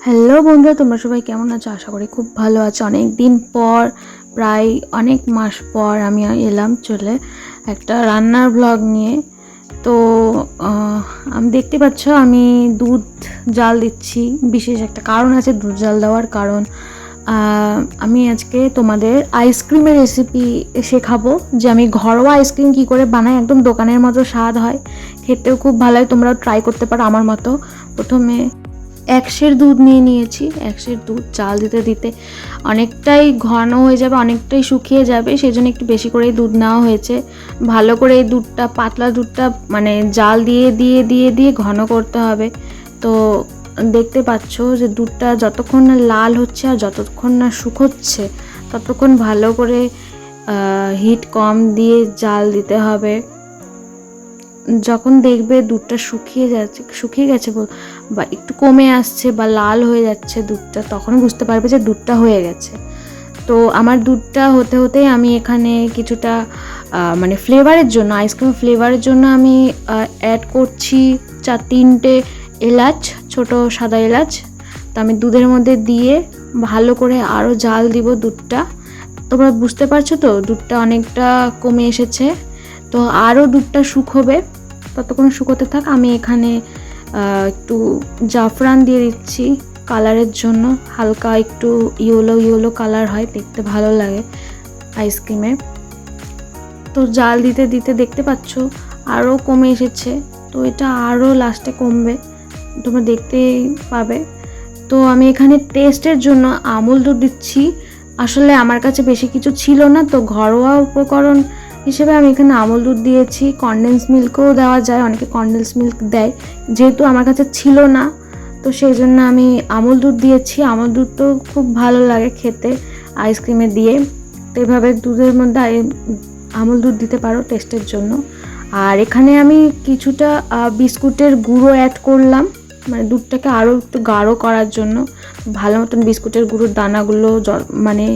Hello বন্ধুরা, তোমরা সবাই কেমন আছো? আশা করি খুব ভালো আছো। অনেক দিন পর, প্রায় অনেক মাস পর আমি এলাম চলে একটা রান্নার ব্লগ নিয়ে। তো আমি দেখতে পাচ্ছ আমি দুধ জাল দিচ্ছি। বিশেষ একটা কারণ আছে দুধ জাল দেওয়ার কারণ। আমি আজকে তোমাদের আইসক্রিমের রেসিপি শেখাবো, যে আমি ঘরোয়া আইসক্রিম কী করে বানাই। একদম দোকানের মতো স্বাদ হয়, খেতেও খুব ভালো হয়। তোমরাও ট্রাই করতে পারো আমার মতো। প্রথমে 1 সের দুধ নিয়ে নিয়েছি। 1 সের দুধ জাল দিতে দিতে অনেকটাই ঘন হয়ে যাবে, অনেকটাই শুকিয়ে যাবে, সেই জন্য একটু বেশি করেই দুধ নেওয়া হয়েছে। ভালো করে এই দুধটা, পাতলা দুধটা মানে জাল দিয়ে দিয়ে দিয়ে দিয়ে ঘন করতে হবে। তো দেখতে পাচ্ছ যে দুধটা যতক্ষণ না লাল হচ্ছে আর যতক্ষণ না শুকোচ্ছে ততক্ষণ ভালো করে হিট কম দিয়ে জাল দিতে হবে। যখন দেখবে দুধটা শুকিয়ে গেছে বা একটু কমে আসছে বা লাল হয়ে যাচ্ছে দুধটা, তখন বুঝতে পারবে যে দুধটা হয়ে গেছে। তো আমার দুধটা হতে হতেই আমি এখানে কিছুটা মানে ফ্লেভারের জন্য, আইসক্রিম ফ্লেভারের জন্য আমি অ্যাড করছি 4-3টে এলাচ, ছোট সাদা এলাচ। তো আমি দুধের মধ্যে দিয়ে ভালো করে আরও জাল দিব দুধটা। তোমরা বুঝতে পারছো তো, দুধটা অনেকটা কমে এসেছে। তো আরও দুধটা শুকোবে, ততক্ষণ শুকোতে থাক। আমি এখানে একটু জাফরান দিয়ে দিচ্ছি কালারের জন্য। হালকা একটু ইয়েলো কালার হয়, দেখতে ভালো লাগে আইসক্রিমে। তো জাল দিতে দিতে দেখতে পাচ্ছ আরও কমে এসেছে। তো এটা আরও লাস্টে কমবে, তোমরা দেখতে পাবে। তো আমি এখানে টেস্টের জন্য আমুল দুধ দিচ্ছি। আসলে আমার কাছে বেশি কিছু ছিল না, তো ঘরোয়া উপকরণ হিসেবে আমি এখানে আমুল দুধ দিয়েছি। কনডেন্স মিল্কও দেওয়া যায়, অনেকে কনডেন্স মিল্ক দেয়, যেহেতু আমার কাছে ছিল না তো সেই জন্য আমি আমুল দুধ দিয়েছি। আমুল দুধ তো খুব ভালো লাগে খেতে আইসক্রিমে দিয়ে। তো এভাবে দুধের মধ্যে আমুল দুধ দিতে পারো টেস্টের জন্য। আর এখানে আমি কিছুটা বিস্কুটের গুঁড়ো অ্যাড করলাম, মানে দুধটাকে আরও একটু গাঢ় করার জন্য। ভালো মতন বিস্কুটের গুঁড়োর দানাগুলো মানে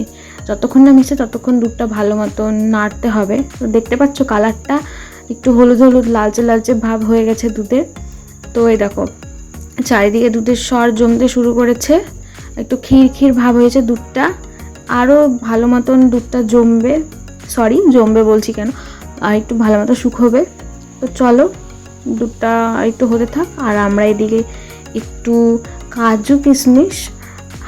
যতক্ষণ না মিশে ততক্ষণ দুধটা ভালো মতন নাড়তে হবে। তো দেখতে পাচ্ছ কালারটা একটু হলুদ লালচে ভাব হয়ে গেছে দুধের। তো এই দেখো চারিদিকে দুধের স্বর জমতে শুরু করেছে, একটু ক্ষীর ভাব হয়েছে দুধটা। আরও ভালো মতন দুধটা জমবে বলছি কেন, আর একটু ভালো মতো শুকোবে। তো চলো দুধটা একটু হতে থাক, আর আমরা এদিকে একটু কাজু কিশমিশ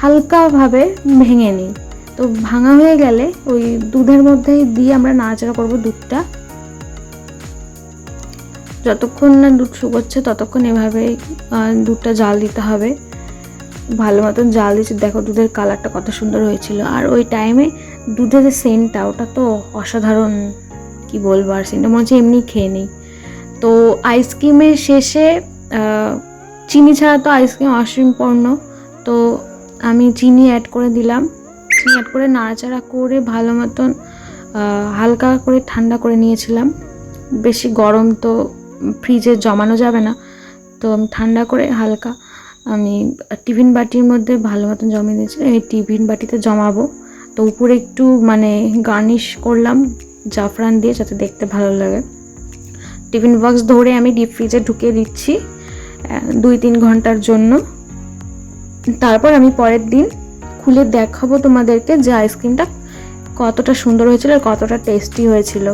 হালকাভাবে ভেঙে নিই। তো ভাঙা হয়ে গেলে ওই দুধের মধ্যে দিয়ে আমরা নাড়াচাড়া করবো দুধটা। যতক্ষণ না দুধ শুকোচ্ছে ততক্ষণ এভাবে দুধটা জাল দিতে হবে। ভালো মতন জাল দিচ্ছি, দেখো দুধের কালারটা কত সুন্দর হয়েছিল। আর ওই টাইমে দুধের যে সেন্টটা, ওটা তো অসাধারণ, কি বলবো, আর সেন্টটা মনে হচ্ছে এমনি খেয়ে নিই। তো আইসক্রিমের শেষে চিনি ছাড়া তো আইসক্রিম অসম্পূর্ণ, তো আমি চিনি অ্যাড করে দিলাম। চিনি অ্যাড করে নাড়াচাড়া করে ভালো মতন হালকা করে ঠান্ডা করে নিয়েছিলাম। বেশি গরম তো ফ্রিজে জমানো যাবে না, তো আমি ঠান্ডা করে হালকা আমি টিফিন বাটির মধ্যে ভালো মতন জমিয়ে দিয়েছি। এই টিফিন বাটিতে জমাবো। তো উপরে একটু মানে গার্নিশ করলাম জাফরান দিয়ে, যাতে দেখতে ভালো লাগে। টিফিন বক্স ধরে আমি ডিপ ফ্রিজে ঢুকিয়ে দিচ্ছি 2-3 ঘন্টার জন্য। তারপর আমি পরের দিন খুলে দেখাবো তোমাদেরকে যে আইসক্রিমটা কতটা সুন্দর হয়েছিল আর কতটা টেস্টি হয়েছিল।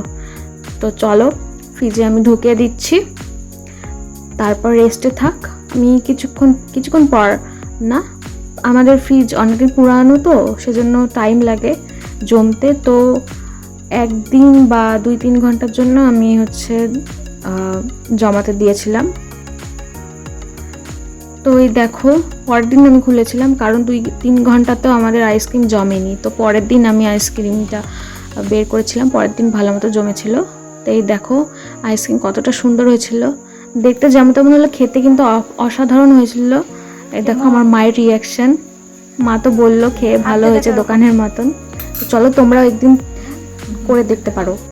তো চলো ফ্রিজে আমি ঢুকিয়ে দিচ্ছি, তারপর রেস্টে থাক। আমি কিছুক্ষণ পর না, আমাদের ফ্রিজ অনেকদিন পুরানো তো সেজন্য টাইম লাগে জমতে। তো 1 দিন বা 2-3 ঘন্টার জন্য আমি জমাতে দিয়েছিলাম। তো এই দেখো পরের দিন আমি খুলেছিলাম, কারণ 2-3 ঘন্টাতেও আমাদের আইসক্রিম জমেনি। তো পরের দিন আমি আইসক্রিমটা বের করেছিলাম, পরের দিন ভালো মতো জমেছিল। তো এই দেখো আইসক্রিম কতটা সুন্দর হয়েছিল, দেখতে যেমন তেমন হলো, খেতে কিন্তু অসাধারণ হয়েছিল। এই দেখো আমার মায়ের রিয়াকশান, মা তো বললো খেয়ে ভালো হয়েছে দোকানের মতন। তো চলো তোমরাও একদিন করে দেখতে পারো।